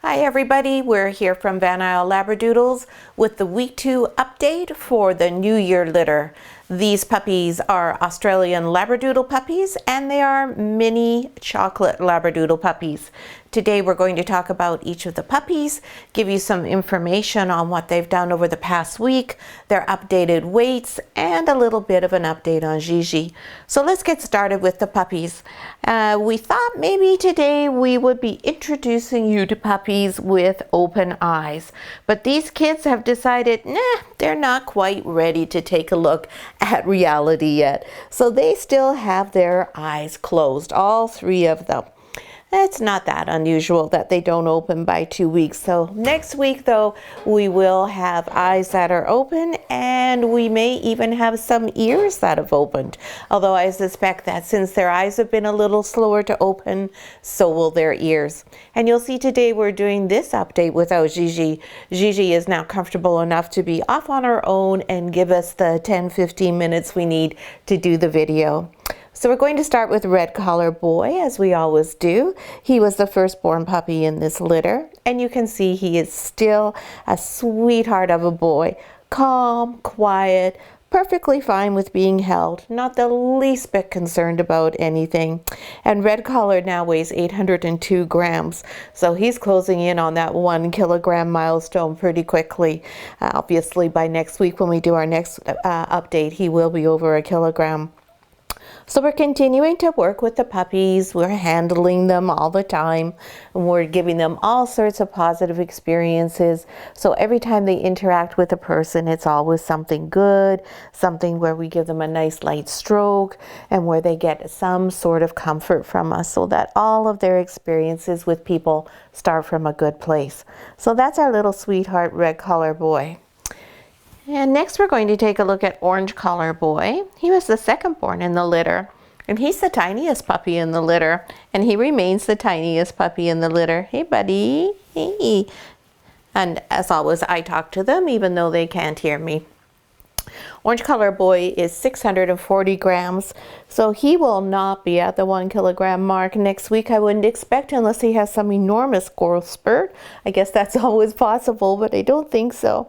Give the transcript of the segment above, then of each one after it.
Hi everybody, we're here from Van Isle Labradoodles with the week 2 update for the New Year litter. These puppies are Australian Labradoodle puppies and they are mini chocolate Labradoodle puppies. Today we're going to talk about each of the puppies, give you some information on what they've done over the past week, their updated weights, and a little bit of an update on Gigi. So let's get started with the puppies. We thought maybe today we would be introducing you to puppies with open eyes, but these kids have decided, they're not quite ready to take a look at reality yet. So they still have their eyes closed, all 3 of them. It's not that unusual that they don't open by 2 weeks. So next week though, we will have eyes that are open and we may even have some ears that have opened. Although I suspect that since their eyes have been a little slower to open, so will their ears. And you'll see today we're doing this update without Gigi. Gigi is now comfortable enough to be off on her own and give us the 10-15 minutes we need to do the video. So we're going to start with Red Collar Boy, as we always do. He was the firstborn puppy in this litter, and you can see he is still a sweetheart of a boy. Calm, quiet, perfectly fine with being held, not the least bit concerned about anything. And Red Collar now weighs 802 grams, so he's closing in on that 1 kilogram milestone pretty quickly. Obviously, by next week when we do our next update, he will be over 1 kilogram. So we're continuing to work with the puppies. We're handling them all the time. And we're giving them all sorts of positive experiences. So every time they interact with a person, it's always something good, something where we give them a nice light stroke and where they get some sort of comfort from us so that all of their experiences with people start from a good place. So that's our little sweetheart Red Collar Boy. And next we're going to take a look at Orange Collar Boy. He was the second born in the litter, and he's the tiniest puppy in the litter, and he remains the tiniest puppy in the litter. Hey buddy, hey. And as always, I talk to them even though they can't hear me. Orange Collar Boy is 640 grams, so he will not be at the 1 kilogram mark next week, I wouldn't expect, unless he has some enormous growth spurt. I guess that's always possible, but I don't think so.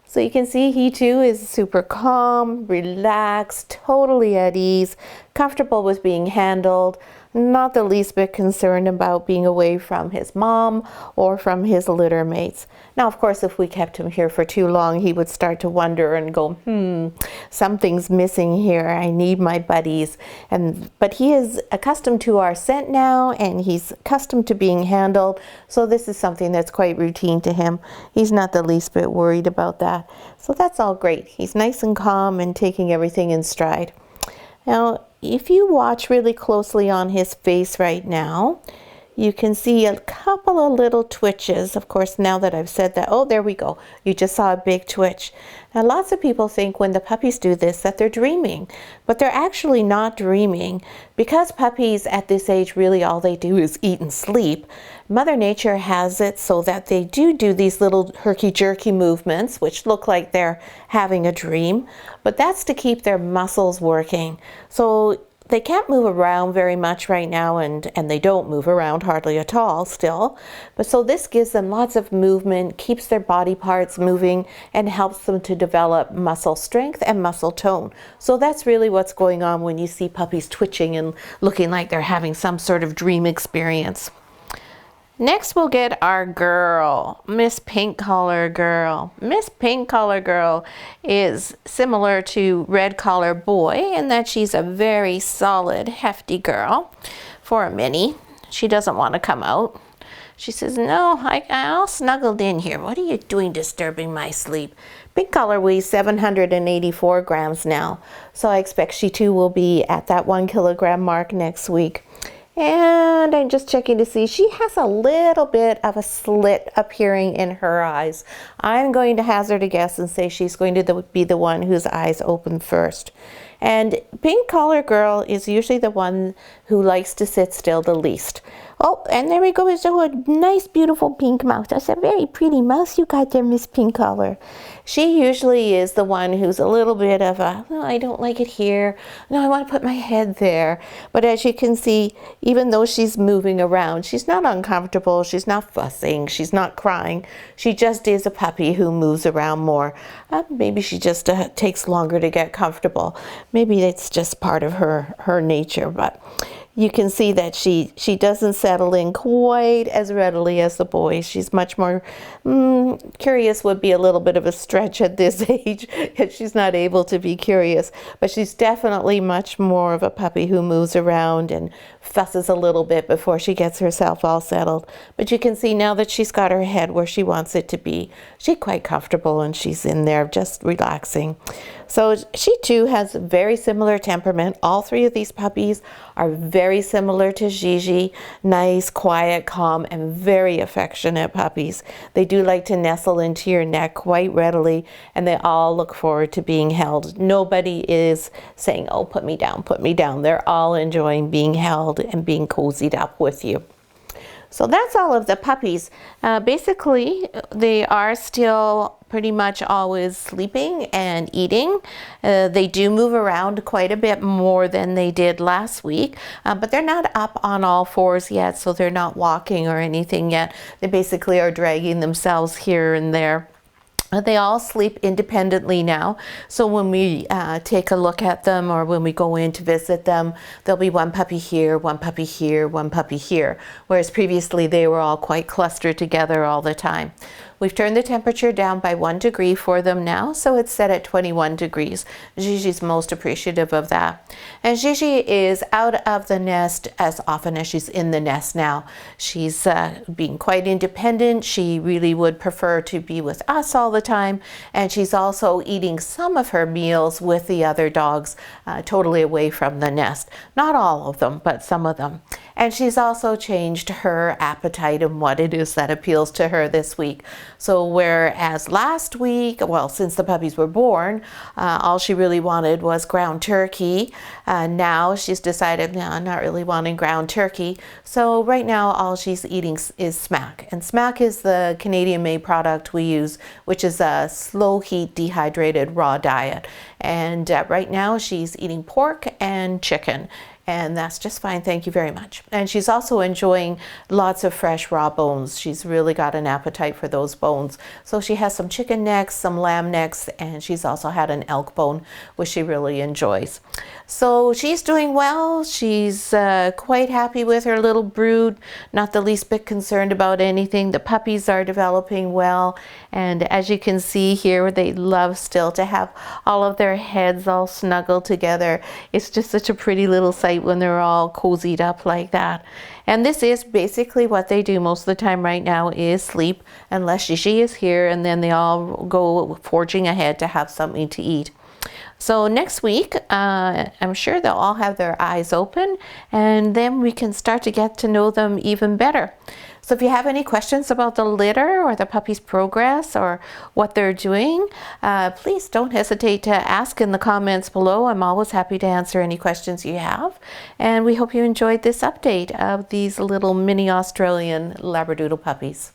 So you can see he too is super calm, relaxed, totally at ease, comfortable with being handled, not the least bit concerned about being away from his mom or from his litter mates. Now, of course, if we kept him here for too long, he would start to wonder and go, something's missing here. I need my buddies. But he is accustomed to our scent now, and he's accustomed to being handled. So this is something that's quite routine to him. He's not the least bit worried about that. So that's all great. He's nice and calm and taking everything in stride. Now, if you watch really closely on his face right now, you can see a couple of little twitches. Of course, now that I've said that, oh, there we go. You just saw a big twitch. Now, lots of people think when the puppies do this that they're dreaming, but they're actually not dreaming. Because puppies at this age, really all they do is eat and sleep, Mother Nature has it so that they do these little herky-jerky movements, which look like they're having a dream, but that's to keep their muscles working. So they can't move around very much right now, and they don't move around hardly at all still. But so this gives them lots of movement, keeps their body parts moving, and helps them to develop muscle strength and muscle tone. So that's really what's going on when you see puppies twitching and looking like they're having some sort of dream experience. Next we'll get our girl, Miss Pink Collar Girl. Miss Pink Collar Girl is similar to Red Collar Boy in that she's a very solid, hefty girl for a mini. She doesn't want to come out. She says, no, I all snuggled in here. What are you doing disturbing my sleep? Pink Collar weighs 784 grams now, so I expect she too will be at that 1 kilogram mark next week. And I'm just checking to see, she has a little bit of a slit appearing in her eyes. I'm going to hazard a guess and say she's going to be the one whose eyes open first. And pink collar girl is usually the one who likes to sit still the least. Oh, and there we go. It's a nice, beautiful pink mouse. That's a very pretty mouse you got there, Miss Pink Collar. She usually is the one who's a little bit of a, oh, I don't like it here. No, I want to put my head there. But as you can see, even though she's moving around, she's not uncomfortable. She's not fussing. She's not crying. She just is a puppy who moves around more. Maybe she just takes longer to get comfortable. Maybe it's just part of her nature, but you can see that she doesn't settle in quite as readily as the boys. She's much more curious would be a little bit of a stretch at this age. She's not able to be curious, but she's definitely much more of a puppy who moves around and fusses a little bit before she gets herself all settled. But you can see now that she's got her head where she wants it to be, she's quite comfortable and she's in there just relaxing. So she too has a very similar temperament. All three of these puppies are very similar to Gigi. Nice, quiet, calm, and very affectionate puppies. They do like to nestle into your neck quite readily, and they all look forward to being held. Nobody is saying, oh, put me down, put me down. They're all enjoying being held and being cozied up with you. So that's all of the puppies. Basically, they are still pretty much always sleeping and eating. They do move around quite a bit more than they did last week, but they're not up on all fours yet, so they're not walking or anything yet. They basically are dragging themselves here and there. They all sleep independently now, so when we take a look at them or when we go in to visit them, there'll be one puppy here, one puppy here, one puppy here, whereas previously they were all quite clustered together all the time. We've turned the temperature down by 1 degree for them now, so it's set at 21 degrees. Gigi's most appreciative of that. And Gigi is out of the nest as often as she's in the nest now. She's being quite independent. She really would prefer to be with us all the time, and she's also eating some of her meals with the other dogs, totally away from the nest. Not all of them, but some of them. And she's also changed her appetite and what it is that appeals to her this week. So whereas last week, well, since the puppies were born, all she really wanted was ground turkey. Now she's decided, no, I'm not really wanting ground turkey. So right now, all she's eating is Smack. And Smack is the Canadian-made product we use, which is a slow heat dehydrated raw diet. And right now she's eating pork and chicken. And that's just fine, thank you very much. And she's also enjoying lots of fresh raw bones. She's really got an appetite for those bones. So she has some chicken necks, some lamb necks, and she's also had an elk bone, which she really enjoys. So she's doing well. She's quite happy with her little brood, not the least bit concerned about anything. The puppies are developing well. And as you can see here, they love still to have all of their heads all snuggled together. It's just such a pretty little sight when they're all cozied up like that. And this is basically what they do most of the time right now, is sleep, unless Gigi is here, and then they all go forging ahead to have something to eat. So next week, I'm sure they'll all have their eyes open, and then we can start to get to know them even better. So if you have any questions about the litter or the puppy's progress or what they're doing, please don't hesitate to ask in the comments below. I'm always happy to answer any questions you have. And we hope you enjoyed this update of these little mini Australian Labradoodle puppies.